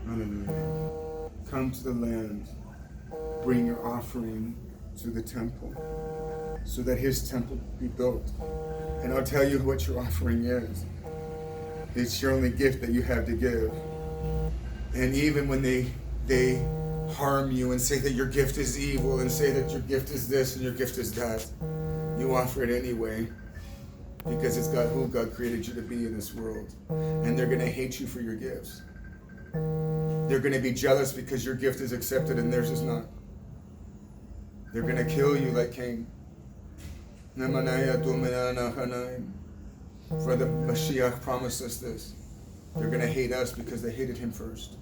Hallelujah. Come to the land. Bring your offering to the temple so that his temple be built. And I'll tell you what your offering is. It's your only gift that you have to give. And even when they harm you and say that your gift is evil and say that your gift is this and your gift is that, you offer it anyway because it's God who God created you to be in this world. And they're going to hate you for your gifts. They're going to be jealous because your gift is accepted and theirs is not. They're going to kill you like Cain. For the Mashiach promised us this. They're going to hate us because they hated him first.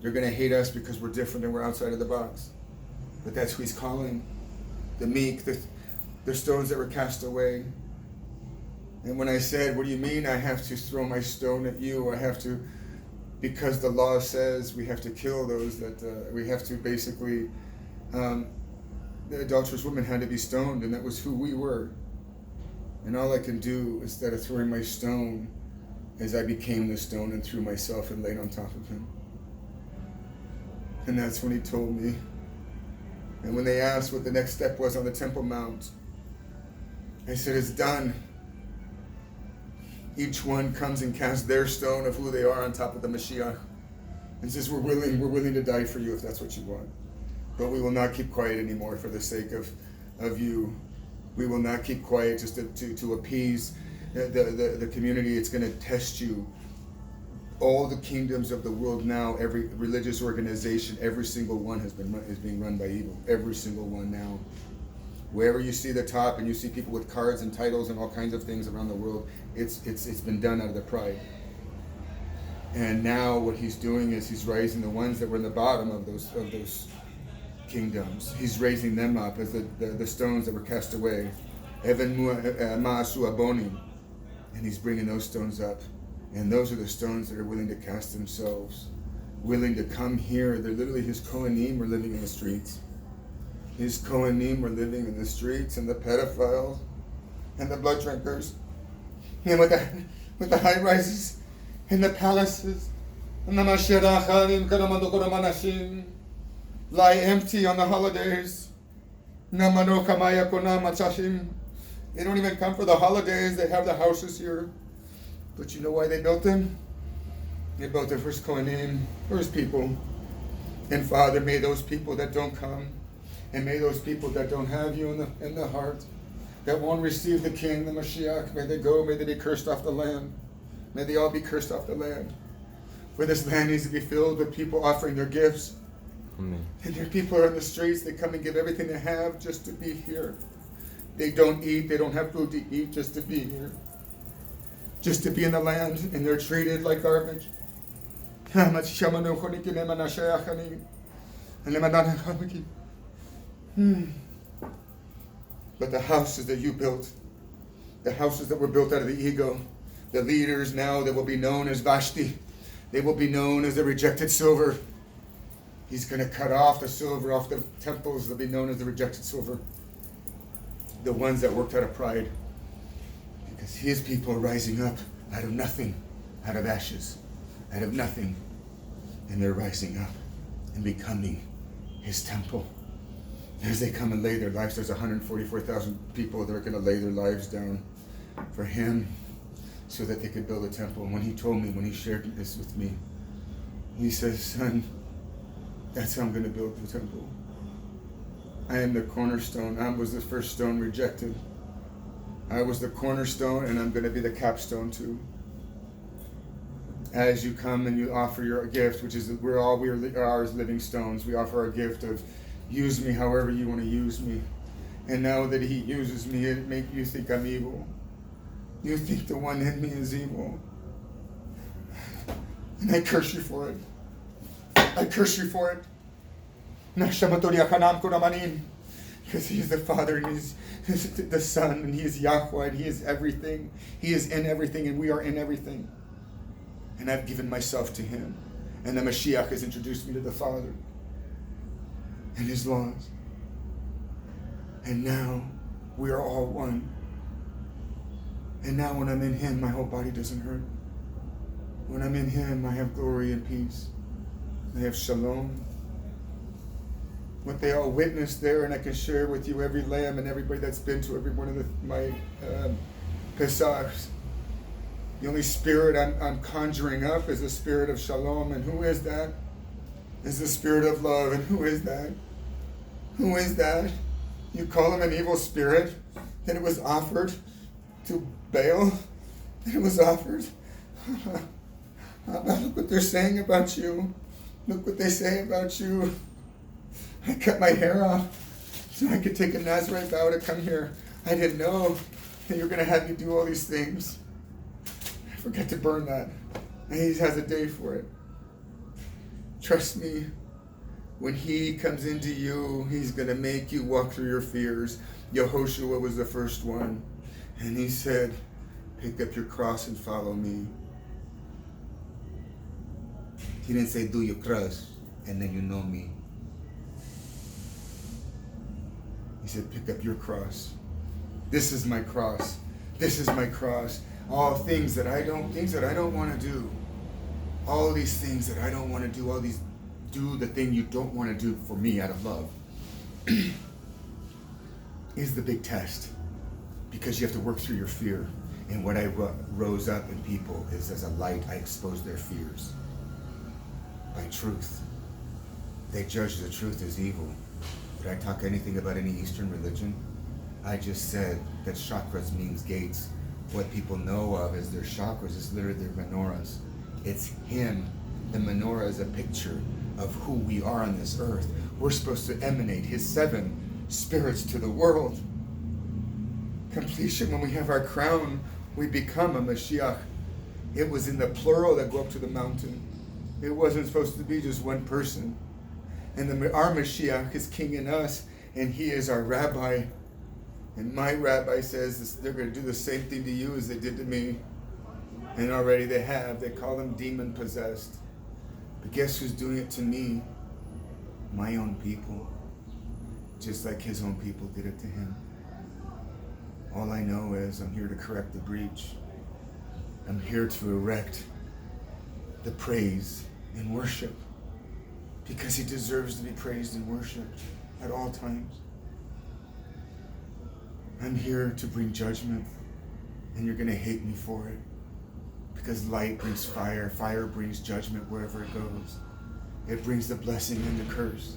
They're going to hate us because we're different and we're outside of the box. But that's who he's calling. The meek, the stones that were cast away. And when I said, what do you mean I have to throw my stone at you? I have to, because the law says we have to kill those that, we have to basically, the adulterous woman had to be stoned, and that was who we were. And all I can do instead of throwing my stone is I became the stone and threw myself and laid on top of him. And that's when he told me. And when they asked what the next step was on the Temple Mount, I said, it's done. Each one comes and casts their stone of who they are on top of the Mashiach. And says, we're willing to die for you if that's what you want. But we will not keep quiet anymore for the sake of you. We will not keep quiet just to appease the community. It's going to test you. All the kingdoms of the world now, every religious organization, every single one is being run by evil. Every single one now. Wherever you see the top and you see people with cards and titles and all kinds of things around the world, it's been done out of the pride. And now what he's doing is he's raising the ones that were in the bottom of those kingdoms. He's raising them up as the stones that were cast away. Even Ma'asu Aboni. And he's bringing those stones up. And those are the stones that are willing to cast themselves, willing to come here. They're literally his Kohanim were living in the streets. His Kohanim were living in the streets, and the pedophiles, and the blood drinkers, and with the high rises, and the palaces, and the Mashirachanim, Karamandokoramanashim, lie empty on the holidays. Namano Kamaya Kona Machashim. They don't even come for the holidays. They have the houses here. But you know why they built them? They built it for his Kohanim, for his people. And Father, may those people that don't come, and may those people that don't have you in the heart, that won't receive the King, the Mashiach, may they go, may they be cursed off the land. May they all be cursed off the land. For this land needs to be filled with people offering their gifts. Amen. And their people are in the streets, they come and give everything they have just to be here. They don't eat, they don't have food to eat just to be here. Just to be in the land, and they're treated like garbage. But the houses that you built, the houses that were built out of the ego, the leaders now that will be known as Vashti, they will be known as the rejected silver. He's going to cut off the silver off the temples. They'll be known as the rejected silver. The ones that worked out of pride. Because his people are rising up out of nothing, out of ashes, out of nothing. And they're rising up and becoming his temple. As they come and lay their lives, there's 144,000 people that are going to lay their lives down for him so that they could build a temple. And when he told me, when he shared this with me, he says, son, that's how I'm going to build the temple. I am the cornerstone. I was the first stone rejected. I was the cornerstone, and I'm going to be the capstone too. As you come and you offer your gift, which is we are as living stones. We offer our gift of use me however you want to use me. And now that he uses me, it make you think I'm evil. You think the one in me is evil. And I curse you for it. I curse you for it. Because he is the Father and he is the Son and he is Yahweh and he is everything. He is in everything and we are in everything. And I've given myself to him. And the Mashiach has introduced me to the Father and his laws. And now we are all one. And now when I'm in him, my whole body doesn't hurt. When I'm in him, I have glory and peace. They have shalom. What they all witnessed there, and I can share with you every lamb and everybody that's been to every one of my Pesachs. The only spirit I'm conjuring up is the spirit of shalom. And who is that? Is the spirit of love. And who is that? Who is that? You call him an evil spirit? That it was offered to Baal? That it was offered? Look what they're saying about you. Look what they say about you. I cut my hair off so I could take a Nazarite vow to come here. I didn't know that you were going to have me do all these things. I forgot to burn that. And he has a day for it. Trust me, when he comes into you, he's going to make you walk through your fears. Yehoshua was the first one. And he said, pick up your cross and follow me. He didn't say, do your cross, and then you know me. He said, pick up your cross. This is my cross. This is my cross. All things that I don't want to do. All these things that I don't want to do. All these, do the thing you don't want to do for me out of love. Is the big test. Because you have to work through your fear. And what I rose up in people is as a light, I expose their fears. By truth. They judge the truth as evil. Did I talk anything about any Eastern religion? I just said that chakras means gates. What people know of as their chakras is literally their menorahs. It's him. The menorah is a picture of who we are on this earth. We're supposed to emanate his 7 spirits to the world. Completion, when we have our crown, we become a Mashiach. It was in the plural that go up to the mountain. It wasn't supposed to be just one person. And our Mashiach is king in us, and he is our rabbi. And my rabbi says they're going to do the same thing to you as they did to me. And already they have. They call them demon-possessed. But guess who's doing it to me? My own people. Just like his own people did it to him. All I know is I'm here to correct the breach. I'm here to erect the praise and worship. Because he deserves to be praised and worshipped at all times. I'm here to bring judgment, and you're going to hate me for it. Because light brings fire, fire brings judgment wherever it goes. It brings the blessing and the curse.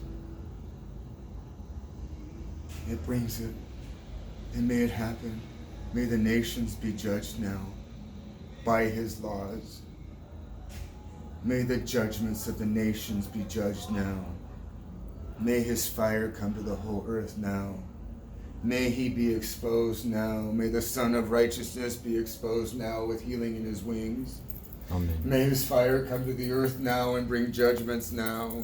It brings it. And may it happen. May the nations be judged now by his laws. May the judgments of the nations be judged now. May his fire come to the whole earth now. May he be exposed now. May the Son of Righteousness be exposed now with healing in his wings. Amen. May his fire come to the earth now and bring judgments now.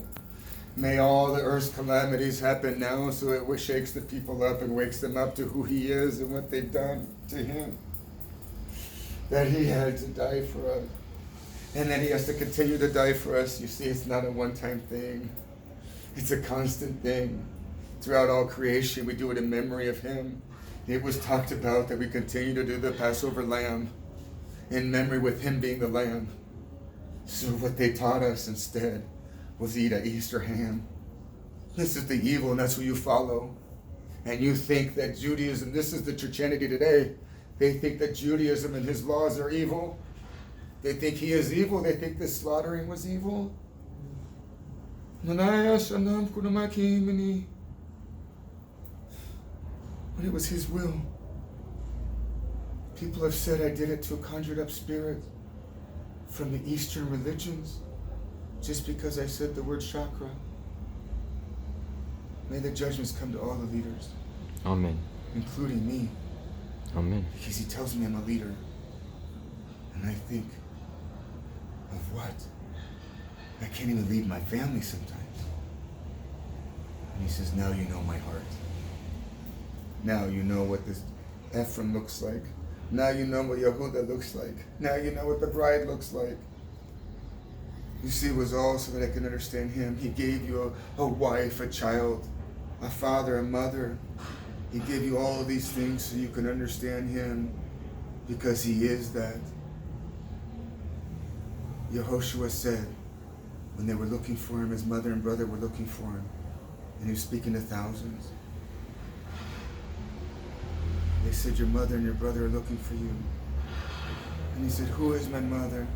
May all the earth's calamities happen now so it shakes the people up and wakes them up to who he is and what they've done to him. That he had to die for us. And then he has to continue to die for us. You see, it's not a one-time thing. It's a constant thing. Throughout all creation, we do it in memory of him. It was talked about that we continue to do the Passover lamb in memory with him being the lamb. So what they taught us instead was eat an Easter ham. This is the evil, and that's what you follow. And you think that Judaism, this is the Christianity today, they think that Judaism and his laws are evil. They think he is evil. They think this slaughtering was evil. But it was his will. People have said I did it to a conjured up spirit from the Eastern religions just because I said the word chakra. May the judgments come to all the leaders. Amen. Including me. Amen. Because he tells me I'm a leader. And I think, of what? I can't even lead my family sometimes. And he says, now you know my heart. Now you know what this Ephraim looks like. Now you know what Yehuda looks like. Now you know what the bride looks like. You see, it was all so that I can understand him. He gave you a wife, a child, a father, a mother. He gave you all of these things so you can understand him, because he is that. Yehoshua said, when they were looking for him, his mother and brother were looking for him, and he was speaking to thousands. They said, your mother and your brother are looking for you. And he said, who is my mother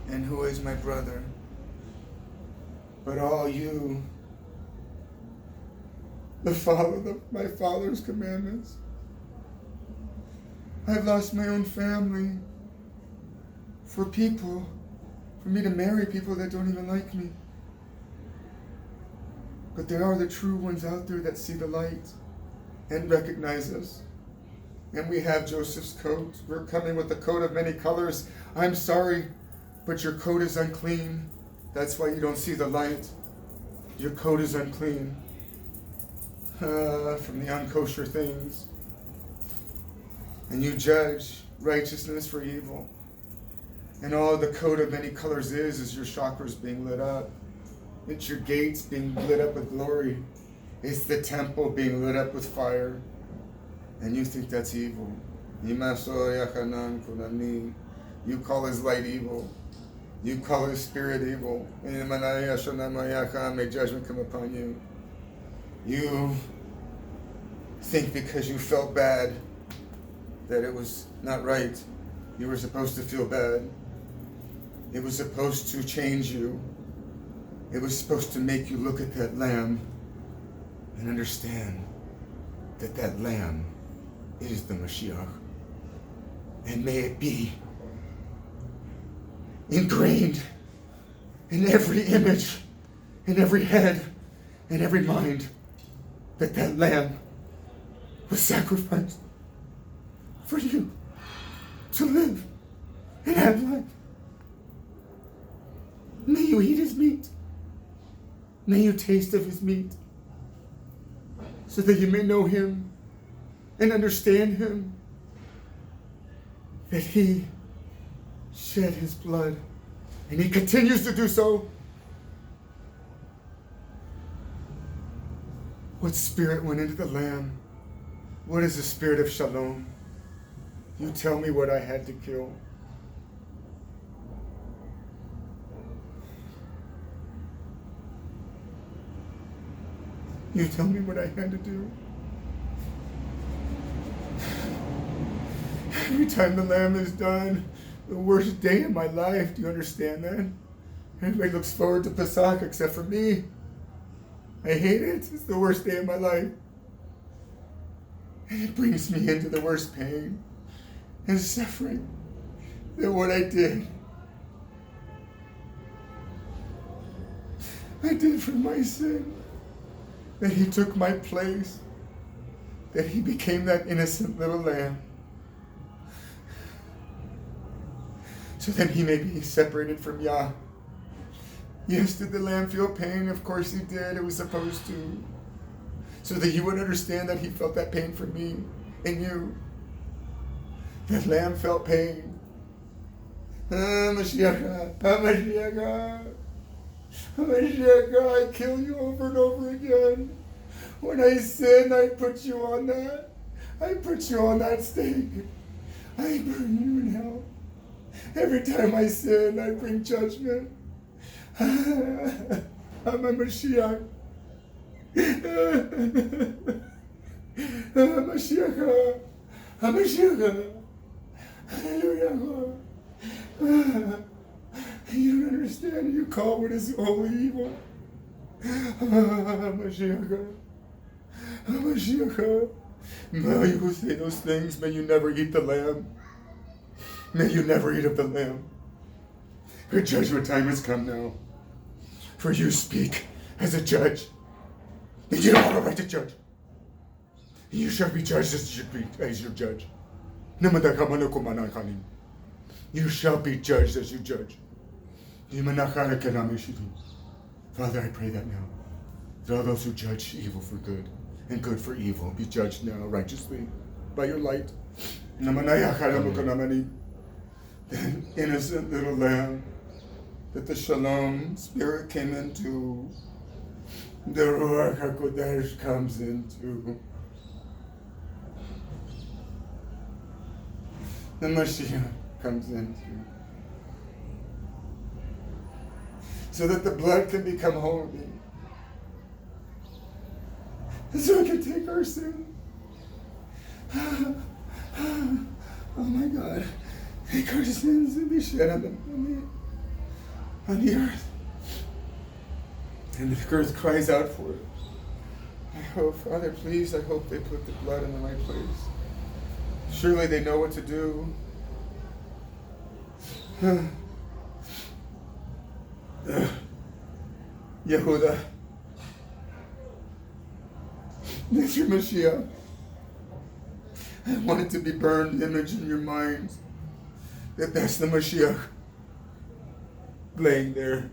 and who is my brother? But all you that follow my Father's commandments. I've lost my own family for me to marry people that don't even like me. But there are the true ones out there that see the light and recognize us. And we have Joseph's coat. We're coming with a coat of many colors. I'm sorry, but your coat is unclean. That's why you don't see the light. Your coat is unclean from the unkosher things. And you judge righteousness for evil. And all the coat of many colors is your chakras being lit up. It's your gates being lit up with glory. It's the temple being lit up with fire. And you think that's evil. You call his light evil. You call his spirit evil. May judgment come upon you. You think because you felt bad that it was not right. You were supposed to feel bad. It was supposed to change you. It was supposed to make you look at that lamb and understand that that lamb is the Mashiach. And may it be ingrained in every image, in every head, in every mind, that that lamb was sacrificed for you to live and have life. May you eat his meat. May you taste of his meat, so that you may know him and understand him, that he shed his blood and he continues to do so. What spirit went into the lamb? What is the spirit of shalom? You tell me what I had to kill. You tell me what I had to do. Every time the lamb is done, the worst day of my life. Do you understand that? Everybody looks forward to Pesach except for me. I hate it. It's the worst day of my life. And it brings me into the worst pain and suffering than what I did. I did for my sin. That he took my place. That he became that innocent little lamb. So that he may be separated from Yah. Yes, did the lamb feel pain? Of course he did. It was supposed to. So that you would understand that he felt that pain for me and you. That lamb felt pain. Mashiach, Mashiach, Mashiach, I kill you over and over again. When I sin, I put you on that. I put you on that stake. I burn you in hell. Every time I sin, I bring judgment. I'm a Mashiach. Mashiach. Mashiach. Hallelujah. You don't understand. You call what is holy evil. Mashiach. Mashiach. May you say those things. May you never eat the lamb. May you never eat of the lamb. For judgment time has come now. For you speak as a judge. And you don't have a right to judge. You shall be judged as your judge. You shall be judged as you judge. Father, I pray that now. That all those who judge evil for good and good for evil be judged now righteously by your light. That innocent little lamb that the Shalom Spirit came into, the Ruach HaKodesh comes into, the Mashiach comes into. so that the blood can become holy. And so we can take our sin. Oh my God. Take our sins and be shed on the earth. And the earth cries out for it. I hope, Father, please, I hope they put the blood in the right place. Surely they know what to do. Yehuda, that's your Mashiach. I want it to be burned image in your mind that that's the Mashiach laying there.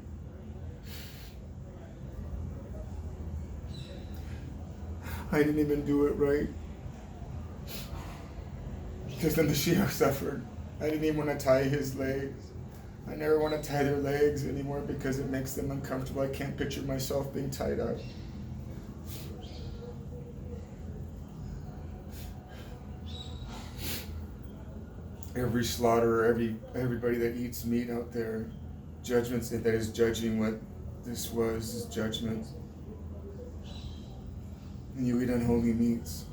I didn't even do it right because the Mashiach suffered. I didn't even want to tie his legs. I never want to tie their legs anymore because it makes them uncomfortable. I can't picture myself being tied up. Every slaughterer, everybody that eats meat out there, judgments that is judging what this was is judgment. And you eat unholy meats.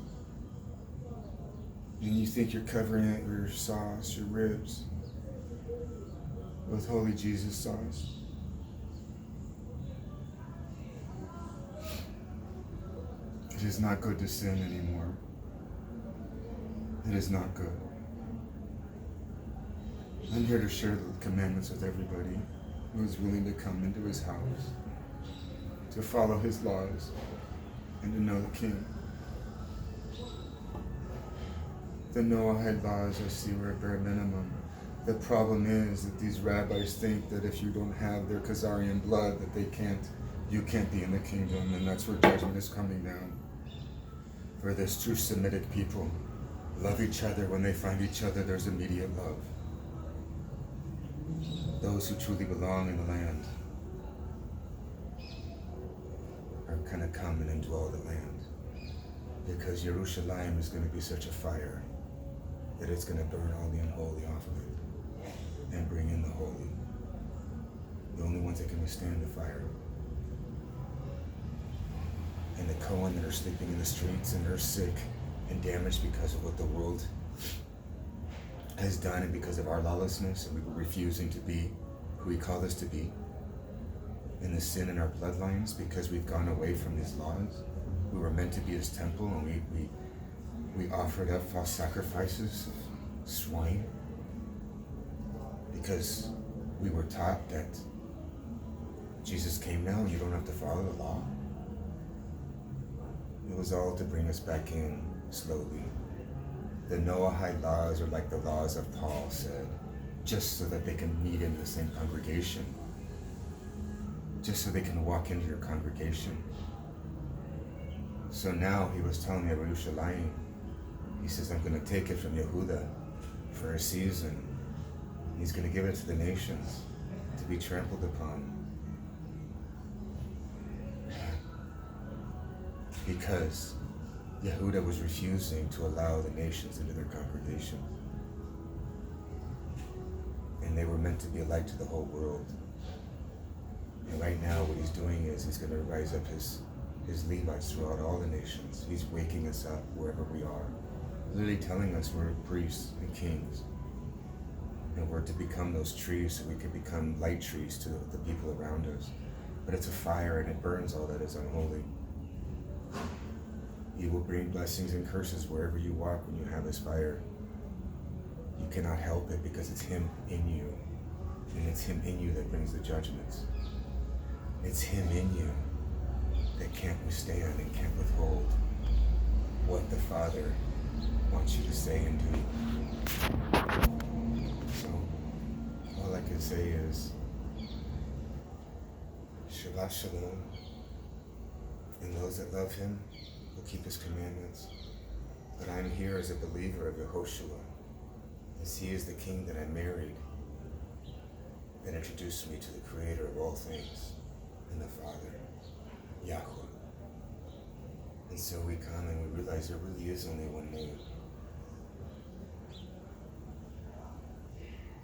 And you think you're covering it with your sauce, your ribs, with holy Jesus sauce. It is not good to sin anymore. It is not good. I'm here to share the commandments with everybody who is willing to come into his house, to follow his laws, and to know the King. The Noahide laws I see were a bare minimum. The problem is that these rabbis think that if you don't have their Khazarian blood, that you can't be in the kingdom, and that's where judgment is coming down. For this true Semitic people love each other. When they find each other, there's immediate love. Those who truly belong in the land are going to come and indwell the land, because Yerushalayim is going to be such a fire that it's going to burn all the unholy off of it and bring in the holy. The only ones that can withstand the fire. And the Kohen that are sleeping in the streets and they're sick and damaged because of what the world has done and because of our lawlessness, and we were refusing to be who he called us to be, and the sin in our bloodlines because we've gone away from his laws. We were meant to be his temple, and we offered up false sacrifices of swine because we were taught that Jesus came now and you don't have to follow the law. It was all to bring us back in slowly. The Noahide laws are like the laws of Paul said, just so that they can meet in the same congregation, just so they can walk into your congregation. So now he was telling me about Yerushalayim. He says, I'm going to take it from Yehuda for a season. He's going to give it to the nations to be trampled upon. Because Yehuda was refusing to allow the nations into their congregation. And they were meant to be a light to the whole world. And right now what he's doing is he's going to rise up his Levites throughout all the nations. He's waking us up wherever we are. Literally telling us we're priests and kings. And we're to become those trees so we can become light trees to the people around us. But it's a fire and it burns all that is unholy. He will bring blessings and curses wherever you walk when you have his fire. You cannot help it because it's him in you. And it's him in you that brings the judgments. It's him in you that can't withstand and can't withhold what the Father wants you to say and do. So, all I can say is, Shabbat Shalom. And those that love him will keep his commandments. But I'm here as a believer of Yehoshua, as he is the king that I married, that introduced me to the creator of all things, and the Father, Yahweh. And so we come and we realize there really is only one name.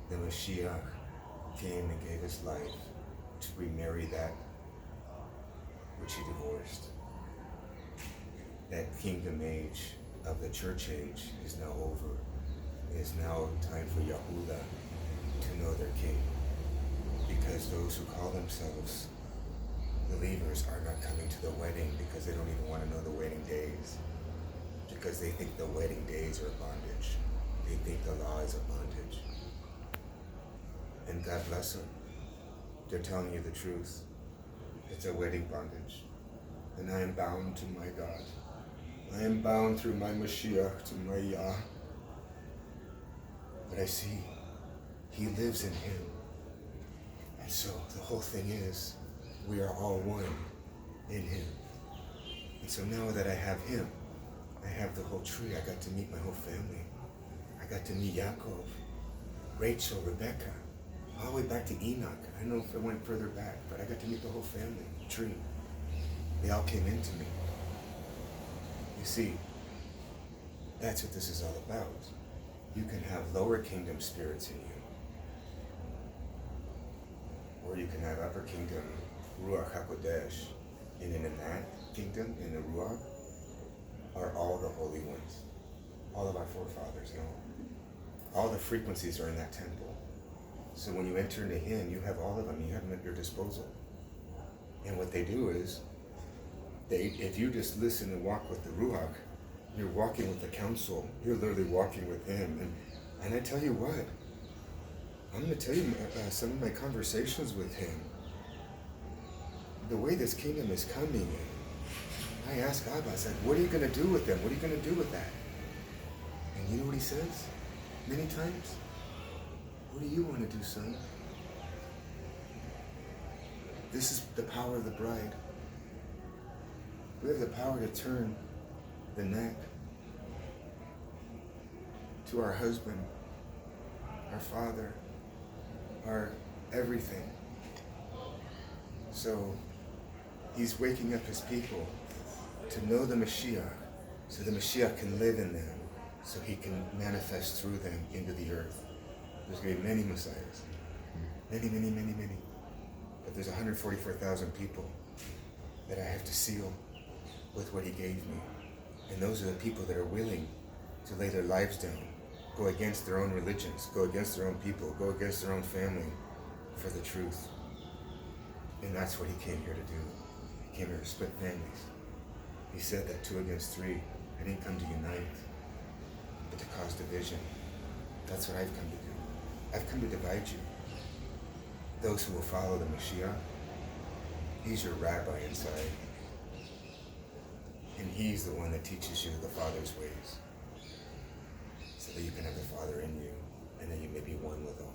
The Mashiach came and gave his life to remarry that which he divorced. That kingdom age of the church age is now over. It is now time for Yahudah to know their king. Because those who call themselves believers are not coming to the wedding because they don't even want to know the wedding days. Because they think the wedding days are bondage. They think the law is a bondage. And God bless them. They're telling you the truth. It's a wedding bondage. And I am bound to my God. I am bound through my Mashiach to my Yah. But I see he lives in him. And so the whole thing is, we are all one in him. And so now that I have him, I have the whole tree. I got to meet my whole family. I got to meet Yaakov, Rachel, Rebecca, all the way back to Enoch. I don't know if it went further back, but I got to meet the whole family, tree. They all came into me. You see, that's what this is all about. You can have lower kingdom spirits in you, or you can have upper kingdom Ruach HaKodesh. And in that kingdom, in the Ruach, are all the holy ones. All of our forefathers, all the frequencies are in that temple. So when you enter into him, you have all of them. You have them at your disposal. And what they do is, if you just listen and walk with the Ruach, you're walking with the council. You're literally walking with him. And I tell you what, I'm going to tell you some of my conversations with him. The way this kingdom is coming, I ask Abba, I said, what are you going to do with them? What are you going to do with that? And you know what he says many times? What do you want to do, son? This is the power of the bride. We have the power to turn the neck to our husband, our father, our everything. So he's waking up his people to know the Mashiach, so the Mashiach can live in them, so he can manifest through them into the earth. There's going to be many Messiahs. Many, many, many, many. But there's 144,000 people that I have to seal with what he gave me. And those are the people that are willing to lay their lives down, go against their own religions, go against their own people, go against their own family for the truth. And that's what he came here to do. He came here to split families. He said that 2 against 3. I didn't come to unite, but to cause division. That's what I've come to do. I've come to divide you. Those who will follow the Mashiach, he's your rabbi inside. And he's the one that teaches you the Father's ways, so that you can have the Father in you, and then you may be one with all.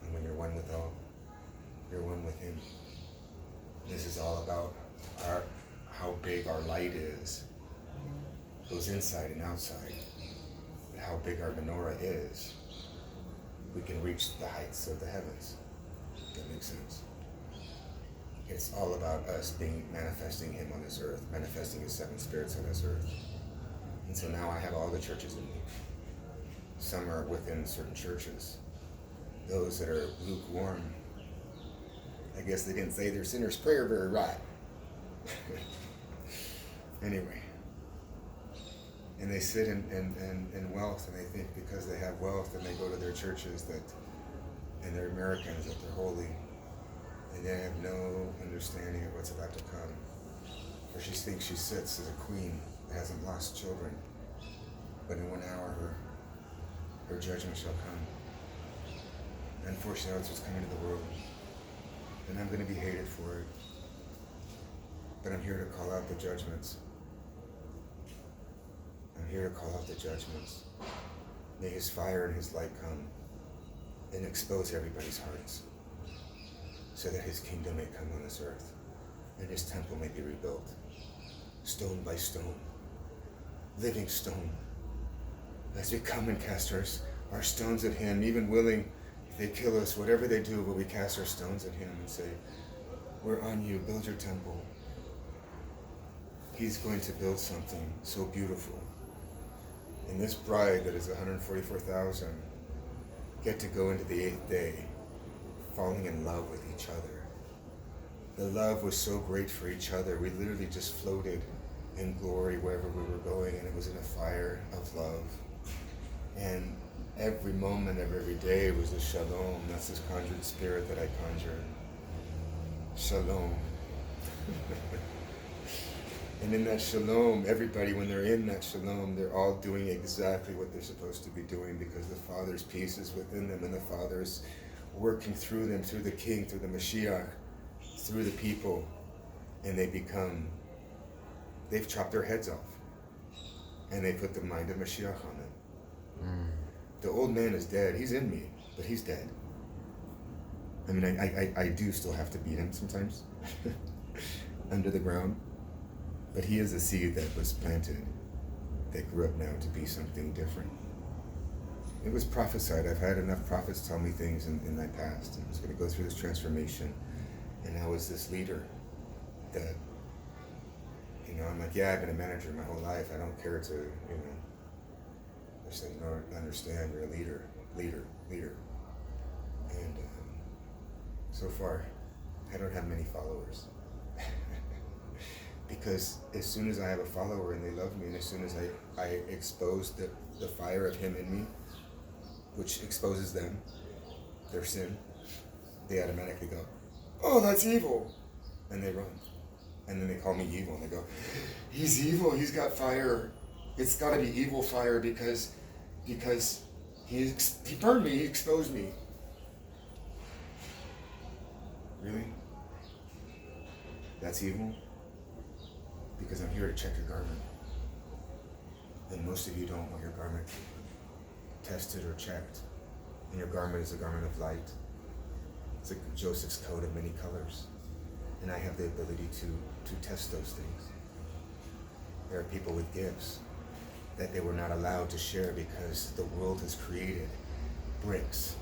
And when you're one with all, you're one with him. This is all about how big our light is. It goes inside and outside. But how big our menorah is, we can reach the heights of the heavens. That makes sense. It's all about us manifesting him on this earth, manifesting his 7 spirits on this earth. And so now I have all the churches in me. Some are within certain churches. Those that are lukewarm, I guess they didn't say their sinner's prayer very right. Anyway. And they sit in wealth, and they think because they have wealth and they go to their churches and they're Americans, that they're holy. And they have no understanding of what's about to come. For she thinks she sits as a queen that hasn't lost children. But in 1 hour, her judgment shall come. Unfortunately, that's what's coming to the world. And I'm going to be hated for it. But I'm here to call out the judgments. I'm here to call out the judgments. May his fire and his light come and expose everybody's hearts, so that his kingdom may come on this earth, and his temple may be rebuilt, stone by stone, living stone. As we come and cast our stones at him, even willing, if they kill us, whatever they do, but we cast our stones at him and say, we're on you, build your temple. He's going to build something so beautiful. And this bride that is 144,000 get to go into the 8th day falling in love with each other. the love was so great for each other. We literally just floated in glory wherever we were going, and it was in a fire of love. And every moment of every day was a shalom. That's this conjured spirit that I conjured. Shalom. And in that shalom, everybody, when they're in that shalom, they're all doing exactly what they're supposed to be doing, because the Father's peace is within them, and the Father's working through them, through the King, through the Mashiach, through the people, and they've chopped their heads off, and they put the mind of Mashiach on them. The old man is dead. He's in me, but he's dead. I mean, I do still have to beat him sometimes under the ground. But he is a seed that was planted, that grew up now to be something different. It was prophesied. I've had enough prophets tell me things in my past. I was going to go through this transformation. And I was this leader that, I'm like, yeah, I've been a manager my whole life. I don't care to, I said, no, understand, you're a leader. And so far, I don't have many followers. Because as soon as I have a follower and they love me, and as soon as I expose the fire of him in me, which exposes them, their sin, they automatically go, oh, that's evil. And they run. And then they call me evil, and they go, he's evil, he's got fire. It's got to be evil fire because he burned me, he exposed me. Really? That's evil? Because I'm here to check your garment. And most of you don't want your garment tested or checked. And your garment is a garment of light. It's like Joseph's coat of many colors. And I have the ability to test those things. There are people with gifts that they were not allowed to share because the world has created bricks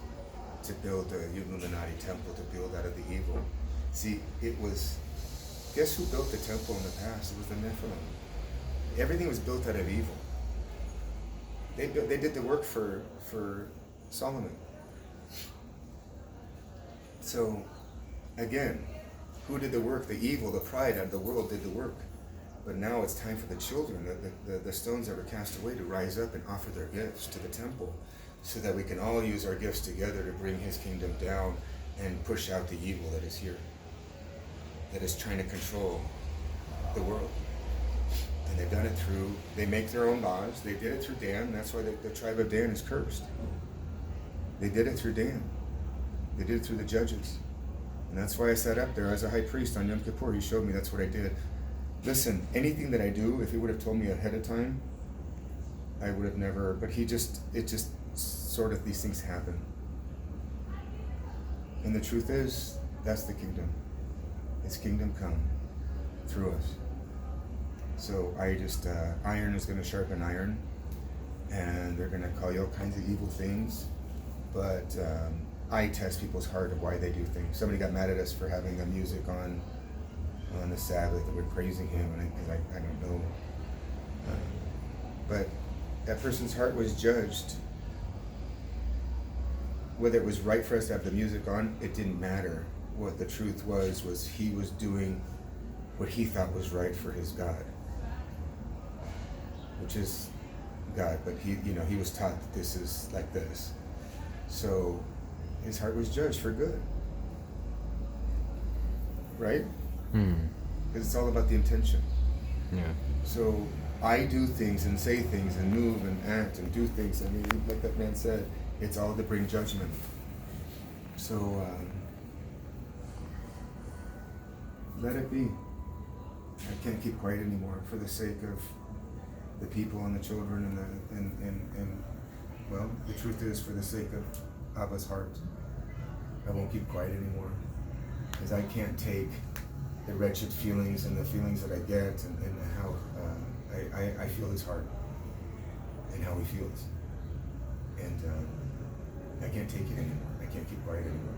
to build the Illuminati temple, to build out of the evil. See, guess who built the temple in the past? It was the Nephilim. Everything was built out of evil. They did the work for Solomon. So, again, who did the work? The evil, the pride of the world did the work. But now it's time for the children, the stones that were cast away, to rise up and offer their gifts to the temple, so that we can all use our gifts together to bring his kingdom down and push out the evil that is here, that is trying to control the world. And they've done it they make their own laws. They did it through Dan. That's why the tribe of Dan is cursed. They did it through Dan. They did it through the judges. And that's why I sat up there as a high priest on Yom Kippur. He showed me that's what I did. Listen, anything that I do, if he would have told me ahead of time, I would have never, but it just sort of, these things happen. And the truth is, that's the kingdom. His kingdom come through us. So I just, iron is going to sharpen iron, and they're going to call you all kinds of evil things, but I test people's heart of why they do things. Somebody got mad at us for having the music on the Sabbath, and we're praising him, and I don't know. But that person's heart was judged. Whether it was right for us to have the music on, it didn't matter. What the truth was he was doing what he thought was right for his God, which is God. But he was taught that this is like this. So his heart was judged for good. Right? Because it's all about the intention. Yeah. So I do things and say things and move and act and do things. I mean, like that man said, it's all to bring judgment. So let it be. I can't keep quiet anymore for the sake of the people and the children and well, the truth is, for the sake of Abba's heart, I won't keep quiet anymore, because I can't take the wretched feelings and the feelings that I get and how I feel his heart and how he feels, and I can't take it anymore. I can't keep quiet anymore.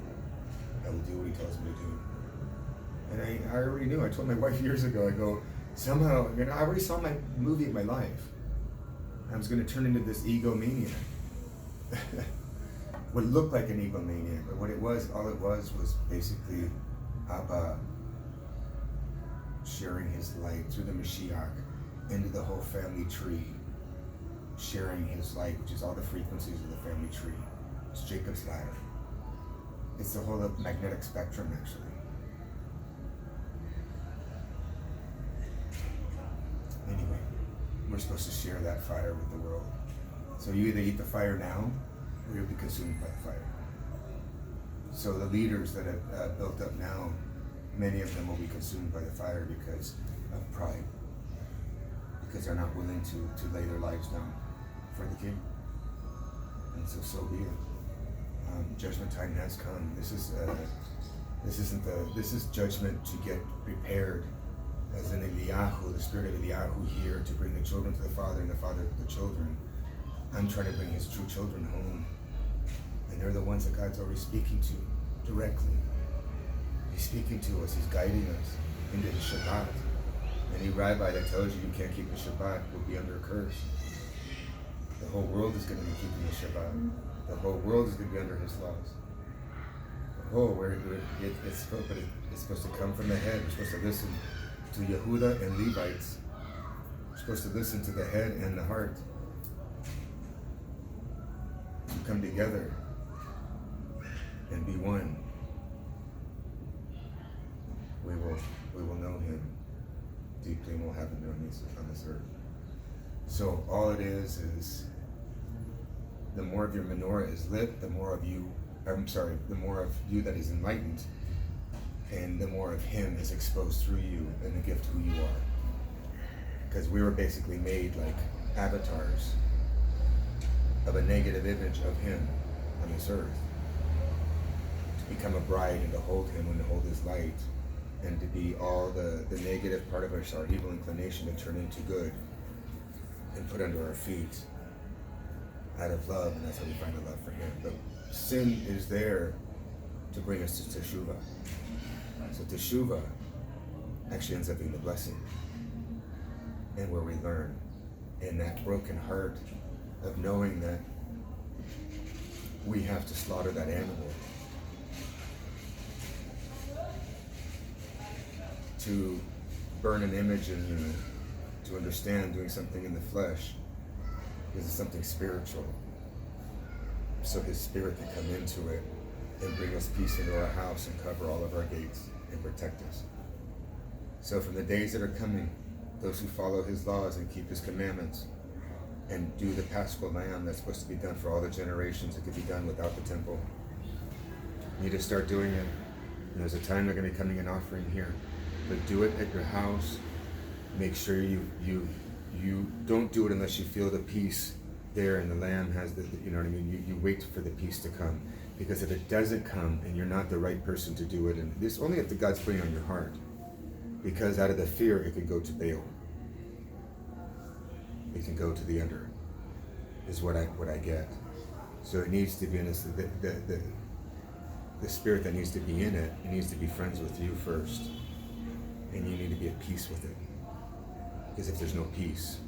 I will do what he tells me to do. And I already knew. I told my wife years ago, I go, somehow, I already saw my movie of my life. I was going to turn into this egomaniac. What looked like an egomaniac, but what it was, all it was basically Abba sharing his light through the Mashiach into the whole family tree, sharing his light, which is all the frequencies of the family tree. It's Jacob's ladder. It's the whole magnetic spectrum, actually. Anyway, we're supposed to share that fire with the world. So you either eat the fire now, or you'll be consumed by the fire. So the leaders that have built up now, many of them will be consumed by the fire because of pride, because they're not willing to lay their lives down for the king. And so be it. Judgment time has come. This is judgment to get prepared, as in Eliyahu, the spirit of Eliyahu here, to bring the children to the Father and the Father to the children. I'm trying to bring his true children home. And they're the ones that God's already speaking to directly. He's speaking to us, he's guiding us into the Shabbat. Any rabbi that tells you you can't keep the Shabbat will be under a curse. The whole world is going to be keeping the Shabbat. The whole world is going to be under his laws. The whole, it's supposed to come from the head. We're supposed to listen to Yehuda and Levites. We're supposed to listen to the head and the heart. To come together and be one. We will know him deeply, and we'll have him on this earth. So all it is the more of your menorah is lit, the more of you that is enlightened, and the more of him is exposed through you and the gift who you are. Because we were basically made like avatars of a negative image of him on this earth. To become a bride and to hold him and to hold his light, and to be all the negative part of us, our evil inclination, to turn into good and put under our feet out of love, and that's how we find a love for him. But sin is there to bring us to teshuvah. So teshuvah actually ends up being the blessing, and where we learn in that broken heart of knowing that we have to slaughter that animal to burn an image and to understand doing something in the flesh, because it's something spiritual. So his spirit can come into it and bring us peace into our house and cover all of our gates and protect us. So from the days that are coming, those who follow his laws and keep his commandments and do the Paschal Lamb that's supposed to be done for all the generations, it could be done without the temple. You need to start doing it. And there's a time they're going to be coming and offering here. But do it at your house. Make sure you don't do it unless you feel the peace there and the lamb has the, you know what I mean? You wait for the peace to come. Because if it doesn't come and you're not the right person to do it, and this only if the God's putting on your heart, because out of the fear it could go to Baal. It can go to the under, is what I get. So it needs to be in this, the spirit that needs to be in it, it needs to be friends with you first. And you need to be at peace with it. Because if there's no peace,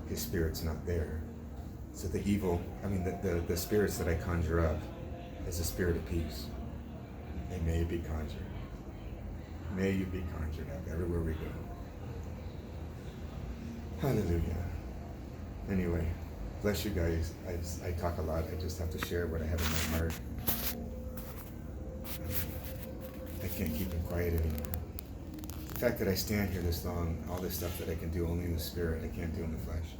his spirit's not there. So the evil, the spirits that I conjure up is the spirit of peace. And may it be conjured. May you be conjured up everywhere we go. Hallelujah. Anyway, bless you guys. I talk a lot. I just have to share what I have in my heart. I can't keep it quiet anymore. The fact that I stand here this long, all this stuff that I can do only in the spirit, I can't do in the flesh.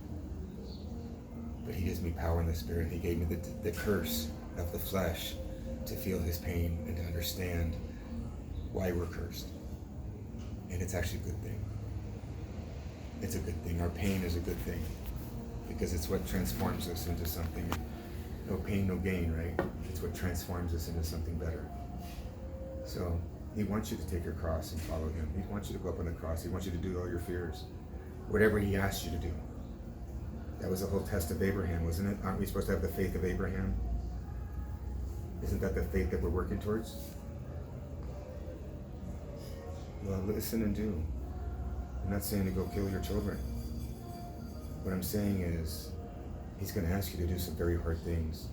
But he gives me power in the spirit. He gave me the curse of the flesh to feel his pain and to understand why we're cursed. And it's actually a good thing. It's a good thing. Our pain is a good thing because it's what transforms us into something. No pain, no gain, right? It's what transforms us into something better. So he wants you to take your cross and follow him. He wants you to go up on the cross. He wants you to do all your fears. Whatever he asked you to do. That was the whole test of Abraham, wasn't it? Aren't we supposed to have the faith of Abraham? Isn't that the faith that we're working towards? Well, listen and do. I'm not saying to go kill your children. What I'm saying is, he's going to ask you to do some very hard things.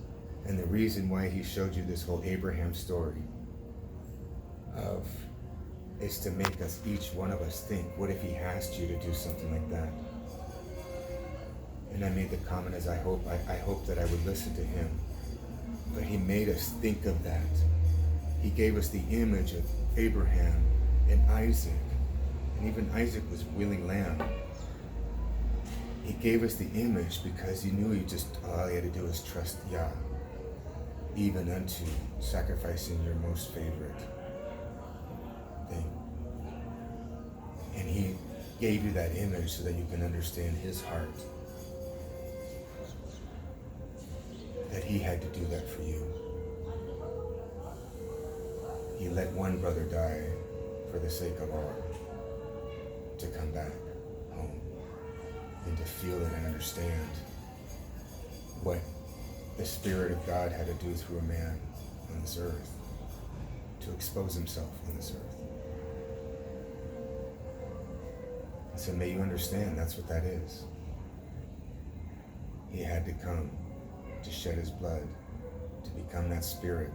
And the reason why he showed you this whole Abraham story of is to make us, each one of us, think, what if he asked you to do something like that? And I made the comment as I hope that I would listen to him. But he made us think of that. He gave us the image of Abraham and Isaac. And even Isaac was willing lamb. He gave us the image because he knew all he had to do was trust Yah, even unto sacrificing your most favorite thing. And he gave you that image so that you can understand his heart. That he had to do that for you. He let one brother die for the sake of all, to come back home and to feel it and understand what the Spirit of God had to do through a man on this earth, to expose himself on this earth. And so may you understand that's what that is. He had to come to shed his blood, to become that spirit,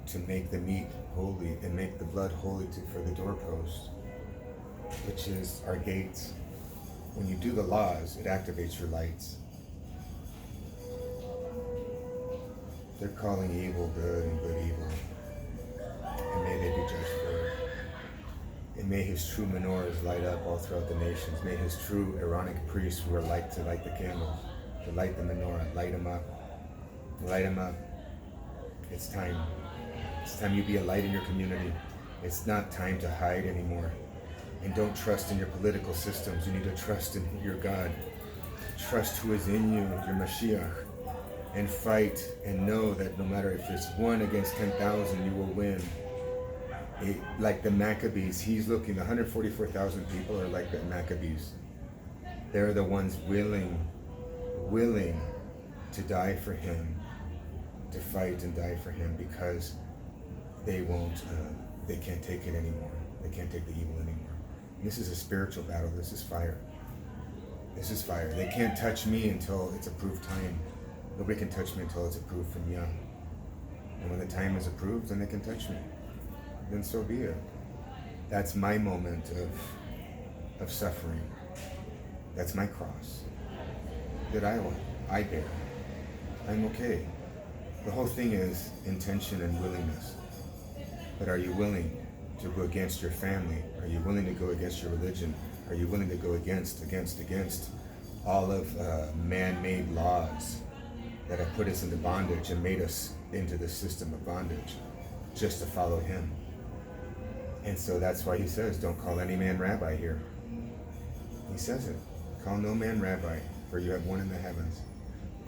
to make the meat holy and make the blood holy for the doorpost, which is our gates. When you do the laws, it activates your lights. They're calling evil good and good evil, and may they be judged for it. And may his true menorahs light up all throughout the nations. May his true Aaronic priests who are like to light the candles, to light the menorah, light them up. Light them up. It's time. It's time you be a light in your community. It's not time to hide anymore. And don't trust in your political systems. You need to trust in your God. Trust who is in you, your Mashiach. And fight and know that no matter if it's 1 against 10,000, you will win. Like the Maccabees, he's looking, 144,000 people are like the Maccabees. They're the ones willing to die for him, to fight and die for him, because they can't take it anymore. They can't take the evil anymore. And this is a spiritual battle. This is fire. This is fire. They can't touch me until it's approved time. Nobody can touch me until it's approved from Yah. And when the time is approved, then they can touch me. Then so be it. That's my moment of suffering. That's my cross that I bear. I'm okay. The whole thing is intention and willingness. But are you willing to go against your family? Are you willing to go against your religion? Are you willing to go against all of man-made laws that have put us into bondage and made us into the system of bondage just to follow him? And so that's why he says, don't call any man rabbi here. He says it. Call no man rabbi, for you have one in the heavens.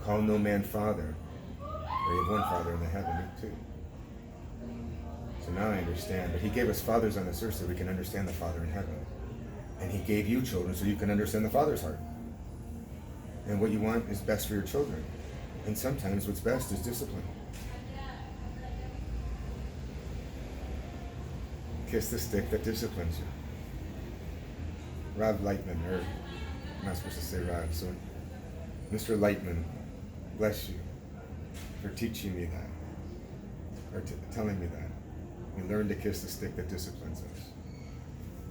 Call no man father, for you have one father in the heaven, me too. So now I understand. But he gave us fathers on this earth so we can understand the Father in heaven. And he gave you children so you can understand the Father's heart. And what you want is best for your children. And sometimes what's best is discipline. Kiss the stick that disciplines you. Rav Lightman, or I'm not supposed to say Rav, so Mr. Lightman, bless you for teaching me that, or telling me that. We learn to kiss the stick that disciplines us.